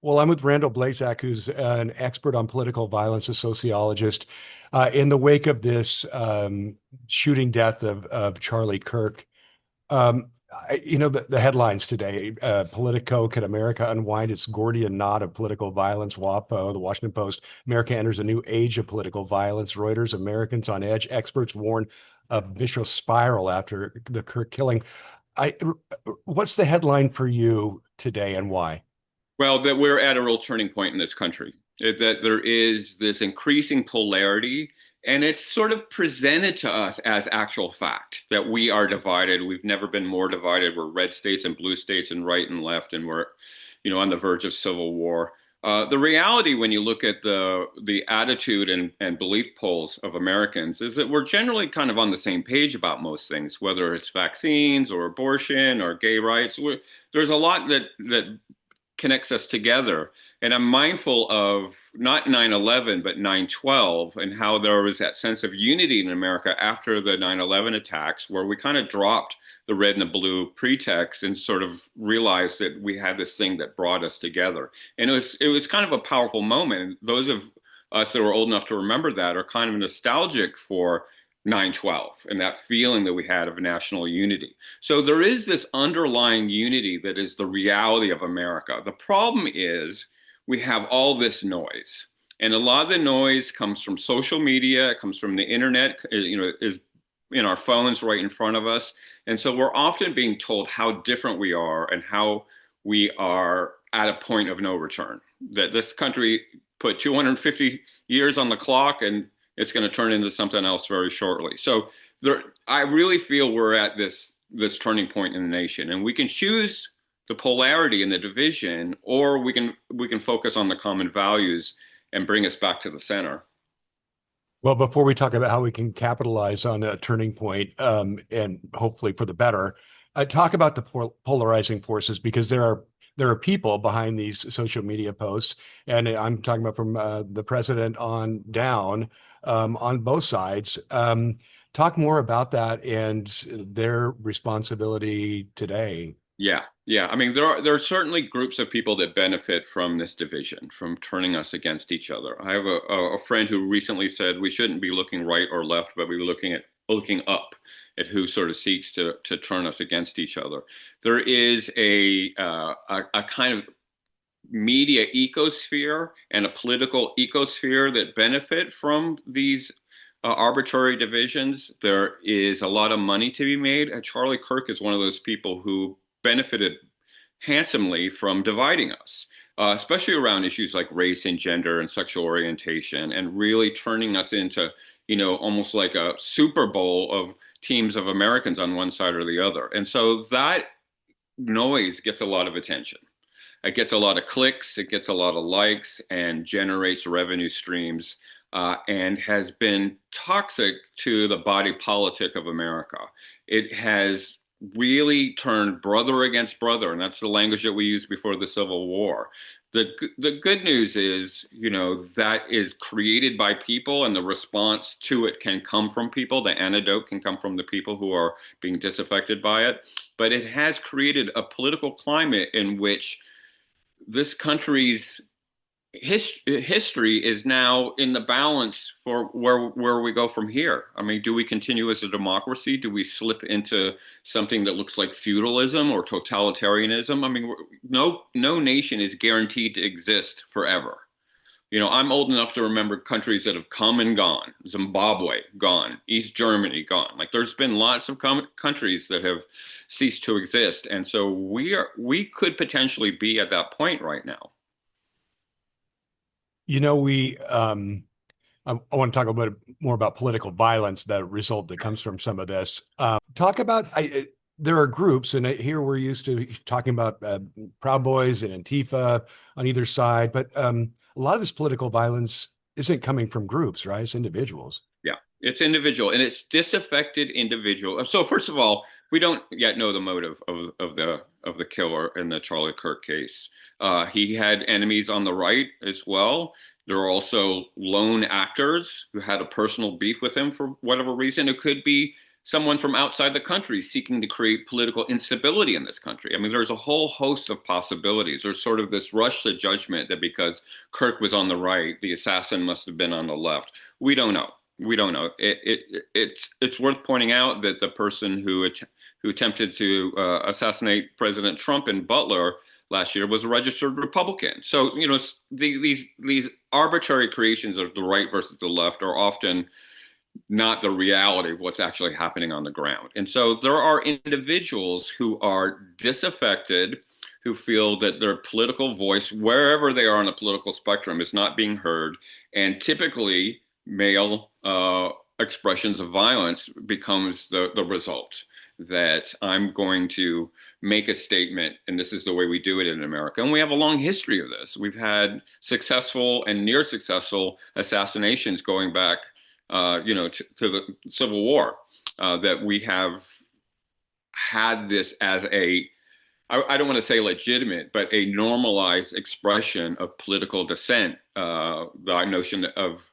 Well, I'm with Randall Blazak, who's an expert on political violence, a sociologist. In the wake of this shooting death of Charlie Kirk, the headlines today, Politico, can America unwind its Gordian knot of political violence? WAPO, the Washington Post, America enters a new age of political violence. Reuters, Americans on edge. Experts warn of vicious spiral after the Kirk killing. I, what's the headline for you today and why? Well, that we're at a real turning point in this country, that there is this increasing polarity, and it's sort of presented to us as actual fact that we are divided. We've never been more divided. We're red states and blue states and right and left, and we're, on the verge of civil war. The reality, when you look at the attitude and belief polls of Americans, is that we're generally kind of on the same page about most things, whether it's vaccines or abortion or gay rights. There's a lot that connects us together. And I'm mindful of not 9/11, but 9/12, and how there was that sense of unity in America after the 9/11 attacks, where we kind of dropped the red and the blue pretext and sort of realized that we had this thing that brought us together. And it was kind of a powerful moment. Those of us that were old enough to remember that are kind of nostalgic for 9/12 and that feeling that we had of national unity. So there is this underlying unity that is the reality of America. The problem is we have all this noise. And a lot of the noise comes from social media, it comes from the internet, is in our phones right in front of us. And so we're often being told how different we are and how we are at a point of no return. That this country put 250 years on the clock, and it's going to turn into something else very shortly. So I really feel we're at this turning point in the nation, and we can choose the polarity and the division, or we can focus on the common values and bring us back to the center. Well, before we talk about how we can capitalize on a turning point, and hopefully for the better, talk about the polarizing forces, because there are people behind these social media posts, and I'm talking about from the president on down, on both sides. Talk more about that and their responsibility today. Yeah, yeah. I mean, there are certainly groups of people that benefit from this division, from turning us against each other. I have a friend who recently said we shouldn't be looking right or left, but we looking up at who sort of seeks to turn us against each other. There is a kind of media ecosphere and a political ecosphere that benefit from these arbitrary divisions. There is a lot of money to be made. Charlie Kirk is one of those people who benefited handsomely from dividing us, especially around issues like race and gender and sexual orientation, and really turning us into, almost like a Super Bowl of teams of Americans on one side or the other. And so that noise gets a lot of attention. It gets a lot of clicks, it gets a lot of likes, and generates revenue streams, and has been toxic to the body politic of America. It has really turned brother against brother, and that's the language that we used before the Civil War. The good news is, that is created by people, and the response to it can come from people. The antidote can come from the people who are being disaffected by it. But it has created a political climate in which this country's history is now in the balance for where we go from here. I mean, do we continue as a democracy? Do we slip into something that looks like feudalism or totalitarianism? I mean, no nation is guaranteed to exist forever. I'm old enough to remember countries that have come and gone. Zimbabwe, gone. East Germany, gone. Like, there's been lots of countries that have ceased to exist. And so we could potentially be at that point right now. I want to talk a little bit more about political violence, the result that comes from some of this. Talk about, there are groups, and here we're used to talking about Proud Boys and Antifa on either side, but a lot of this political violence isn't coming from groups, right? It's individuals. Yeah, it's individual, and it's disaffected individual. So first of all, we don't yet know the motive of the killer in the Charlie Kirk case. He had enemies on the right as well. There are also lone actors who had a personal beef with him for whatever reason. It could be someone from outside the country seeking to create political instability in this country. I mean, there's a whole host of possibilities. There's sort of this rush to judgment that because Kirk was on the right, the assassin must have been on the left. We don't know. We don't know. It's worth pointing out that the person who attempted to assassinate President Trump in Butler last year was a registered Republican. So, you know, these arbitrary creations of the right versus the left are often not the reality of what's actually happening on the ground. And so there are individuals who are disaffected, who feel that their political voice, wherever they are on the political spectrum, is not being heard. And typically, male expressions of violence becomes the result. That I'm going to make a statement, and this is the way we do it in America. And we have a long history of this. We've had successful and near successful assassinations going back to the Civil War, that we have had this as I don't want to say legitimate, but a normalized expression of political dissent. The notion of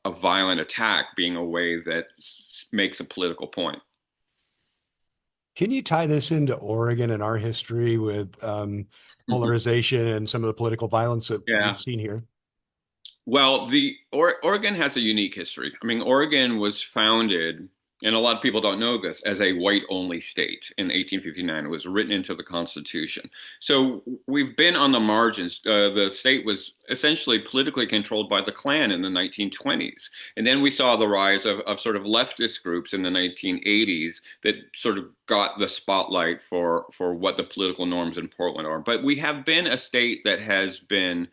a violent attack being a way that makes a political point. Can you tie this into Oregon and our history with polarization and some of the political violence that we've Yeah. seen here? Well, the Oregon has a unique history. I mean, Oregon was founded, and a lot of people don't know this, as a white-only state in 1859. It was written into the Constitution. So we've been on the margins. The state was essentially politically controlled by the Klan in the 1920s. And then we saw the rise of sort of leftist groups in the 1980s that sort of got the spotlight for what the political norms in Portland are. But we have been a state that has been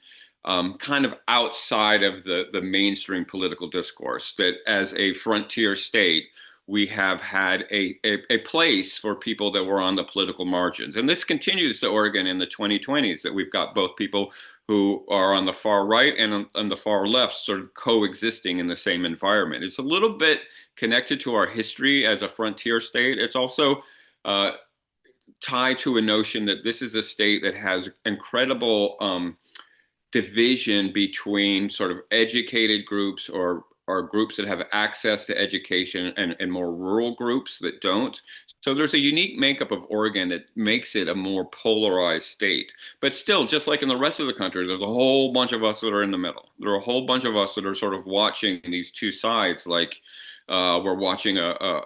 kind of outside of the mainstream political discourse, that as a frontier state, we have had a place for people that were on the political margins. And this continues to Oregon in the 2020s, that we've got both people who are on the far right and on the far left sort of coexisting in the same environment. It's a little bit connected to our history as a frontier state. It's also tied to a notion that this is a state that has incredible division between sort of educated groups or groups that have access to education and more rural groups that don't. So there's a unique makeup of Oregon that makes it a more polarized state. But still, just like in the rest of the country, there's a whole bunch of us that are in the middle. There are a whole bunch of us that are sort of watching these two sides, like we're watching a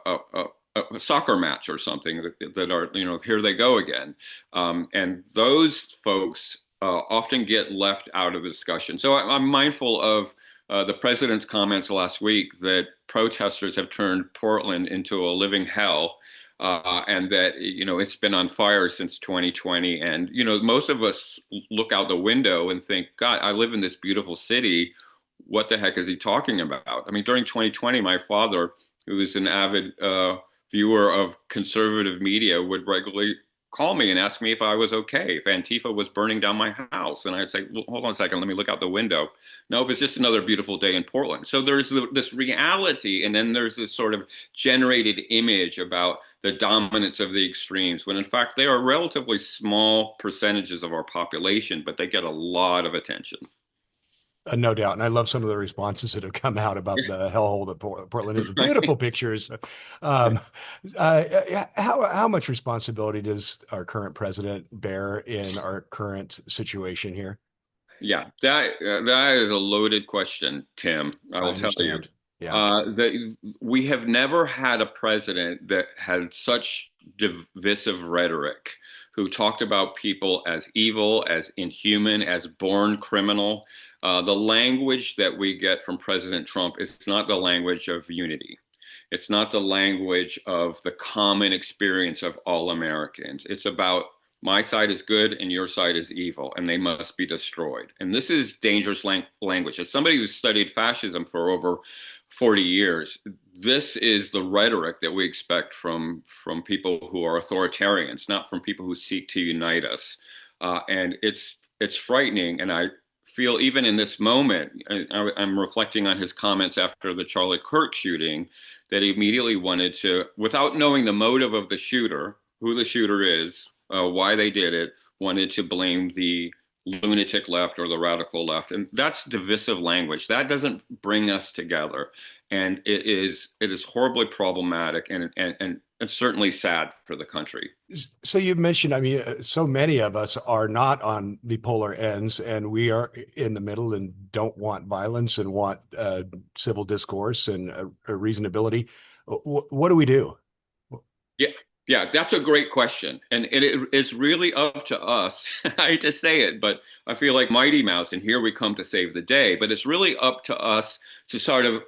soccer match or something that are, you know, here they go again. And those folks often get left out of the discussion. So I'm mindful of the president's comments last week that protesters have turned Portland into a living hell, and that, you know, it's been on fire since 2020. And, you know, most of us look out the window and think, God, I live in this beautiful city. What the heck is he talking about? I mean, during 2020, my father, who is an avid viewer of conservative media, would regularly call me and ask me if I was okay, if Antifa was burning down my house. And I'd say, well, hold on a second, let me look out the window. No, it's just another beautiful day in Portland. So there's this reality, and then there's this sort of generated image about the dominance of the extremes, when in fact they are relatively small percentages of our population, but they get a lot of attention. No doubt. And I love some of the responses that have come out about the hellhole that Portland is. Beautiful pictures. Um, how much responsibility does our current president bear in our current situation here? Yeah, that is a loaded question, Tim. I I will tell you. understand. Yeah. That we have never had a president that had such divisive rhetoric, who talked about people as evil, as inhuman, as born criminal. The language that we get from President Trump is not the language of unity. It's not the language of the common experience of all Americans. It's about my side is good and your side is evil, and they must be destroyed. And this is dangerous language. As somebody who's studied fascism for over 40 years, this is the rhetoric that we expect from people who are authoritarians, not from people who seek to unite us. And it's frightening. And I feel even in this moment, I'm reflecting on his comments after the Charlie Kirk shooting, that he immediately wanted to, without knowing the motive of the shooter, who the shooter is, why they did it, wanted to blame the lunatic left or the radical left. And that's divisive language. That doesn't bring us together. And it is horribly problematic and certainly sad for the country. So you mentioned, I mean, so many of us are not on the polar ends, and we are in the middle and don't want violence and want civil discourse and reasonability. What do we do? Yeah, yeah, that's a great question. And it is really up to us. I hate to say it, but I feel like Mighty Mouse, and here we come to save the day. But it's really up to us to sort of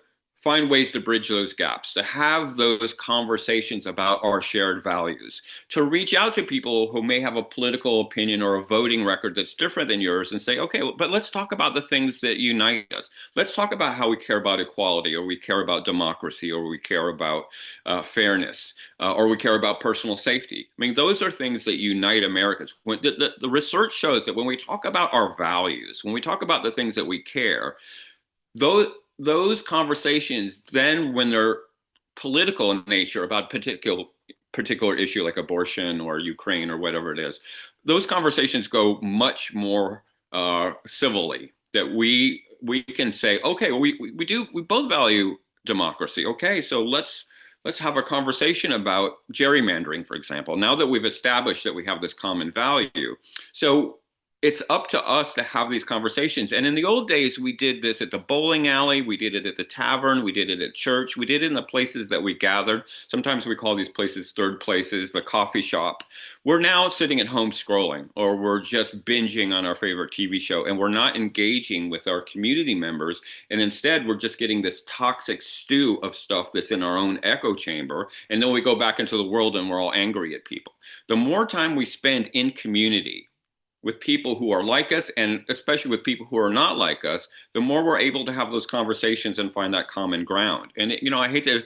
find ways to bridge those gaps, to have those conversations about our shared values, to reach out to people who may have a political opinion or a voting record that's different than yours and say, okay, but let's talk about the things that unite us. Let's talk about how we care about equality, or we care about democracy, or we care about fairness, or we care about personal safety. I mean, those are things that unite Americans. When the research shows that when we talk about our values, when we talk about the things that we care, those those conversations, then when they're political in nature about particular issue like abortion or Ukraine or whatever it is, those conversations go much more civilly. That we can say, okay, well, we both value democracy. Okay, so let's have a conversation about gerrymandering, for example. Now that we've established that we have this common value, so it's up to us to have these conversations. And in the old days, we did this at the bowling alley, we did it at the tavern, we did it at church, we did it in the places that we gathered. Sometimes we call these places third places, the coffee shop. We're now sitting at home scrolling, or we're just binging on our favorite TV show, and we're not engaging with our community members. And instead, we're just getting this toxic stew of stuff that's in our own echo chamber. And then we go back into the world and we're all angry at people. The more time we spend in community, with people who are like us, and especially with people who are not like us, the more we're able to have those conversations and find that common ground. And, I hate to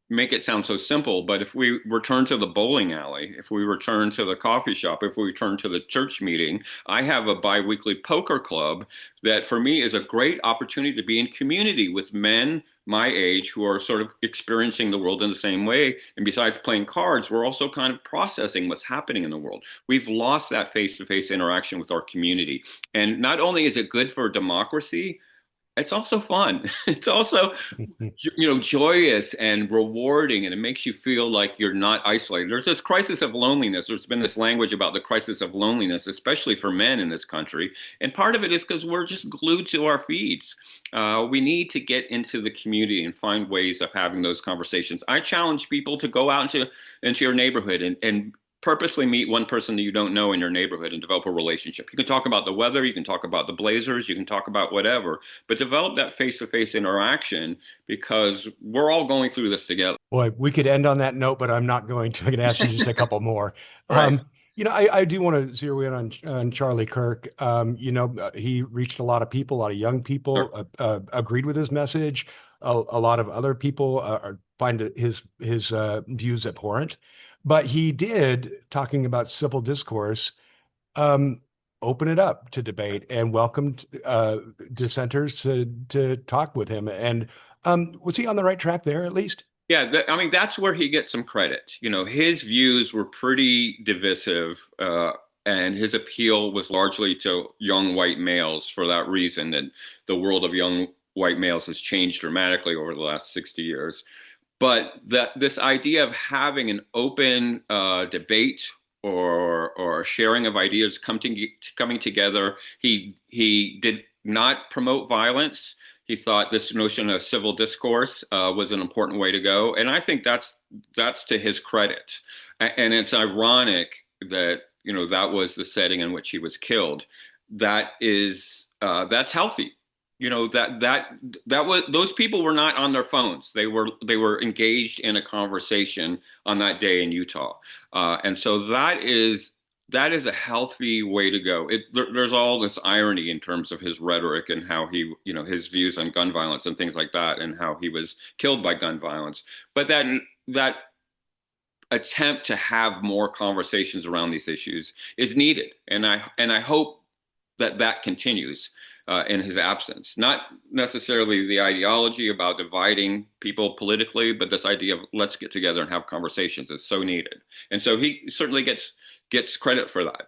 make it sound so simple, but if we return to the bowling alley, if we return to the coffee shop, if we return to the church meeting, I have a biweekly poker club that for me is a great opportunity to be in community with men my age who are sort of experiencing the world in the same way. And besides playing cards, we're also kind of processing what's happening in the world. We've lost that face-to-face interaction with our community. And not only is it good for democracy, it's also fun. It's also, joyous and rewarding, and it makes you feel like you're not isolated. There's this crisis of loneliness. There's been this language about the crisis of loneliness, especially for men in this country. And part of it is because we're just glued to our feeds. We need to get into the community and find ways of having those conversations. I challenge people to go out into your neighborhood and purposely meet one person that you don't know in your neighborhood and develop a relationship. You can talk about the weather, you can talk about the Blazers, you can talk about whatever, but develop that face-to-face interaction because we're all going through this together. Boy, we could end on that note, but I'm not going to. I'm going to ask you just a couple more. Right. I do want to zero in on Charlie Kirk. He reached a lot of people, a lot of young Sure. people, agreed with his message. A lot of other people find his views abhorrent, but he did, talking about civil discourse, um, open it up to debate and welcomed dissenters to talk with him. And was he on the right track there, at least? Yeah, I mean, that's where he gets some credit. His views were pretty divisive, and his appeal was largely to young white males for that reason, that the world of young white males has changed dramatically over the last 60 years. But this idea of having an open debate or sharing of ideas coming together, he did not promote violence. He thought this notion of civil discourse was an important way to go, and I think that's to his credit. And it's ironic that that was the setting in which he was killed. That's healthy. That was, those people were not on their phones. They were engaged in a conversation on that day in Utah, and so that is a healthy way to go. There's all this irony in terms of his rhetoric and how his views on gun violence and things like that, and how he was killed by gun violence. But that attempt to have more conversations around these issues is needed, and I hope that continues in his absence. Not necessarily the ideology about dividing people politically, but this idea of let's get together and have conversations is so needed. And so he certainly gets credit for that.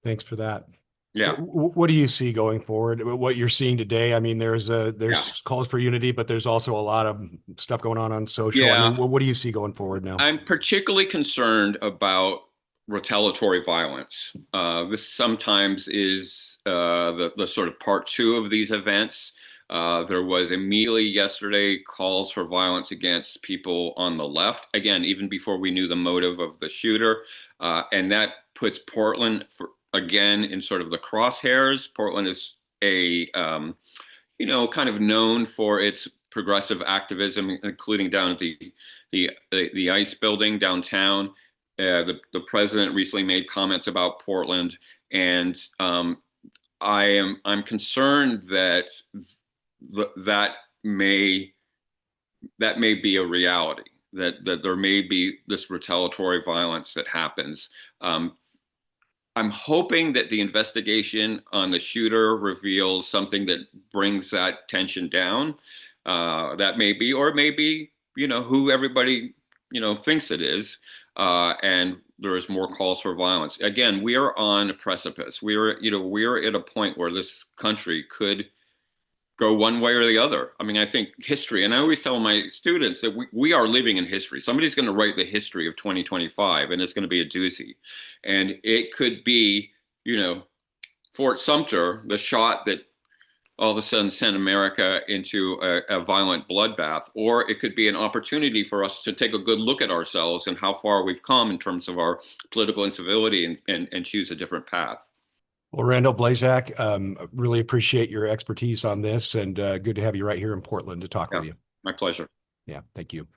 Thanks for that. Yeah. What do you see going forward? What you're seeing today? I mean, Yeah. there's calls for unity, but there's also a lot of stuff going on social. I mean, Yeah. what do you see going forward now? I'm particularly concerned about retaliatory violence. This sometimes is the sort of part two of these events. There was immediately yesterday calls for violence against people on the left, again, even before we knew the motive of the shooter. And that puts Portland, again, in sort of the crosshairs. Portland is kind of known for its progressive activism, including down at the ICE building downtown. The president recently made comments about Portland, and I'm concerned that that may that may be a reality. That there may be this retaliatory violence that happens. Um, I'm hoping that the investigation on the shooter reveals something that brings that tension down. That may be, or it may be, who everybody, thinks it is. And there is more calls for violence. Again, we are on a precipice. We are at a point where this country could go one way or the other. I mean, I think history, and I always tell my students that we are living in history. Somebody's going to write the history of 2025, and it's going to be a doozy. And it could be, you know, Fort Sumter, the shot that all of a sudden sent America into a violent bloodbath, or it could be an opportunity for us to take a good look at ourselves and how far we've come in terms of our political incivility and choose a different path. Well, Randall Blazak, really appreciate your expertise on this, and good to have you right here in Portland to talk Yeah, with you. my pleasure. Yeah, thank you.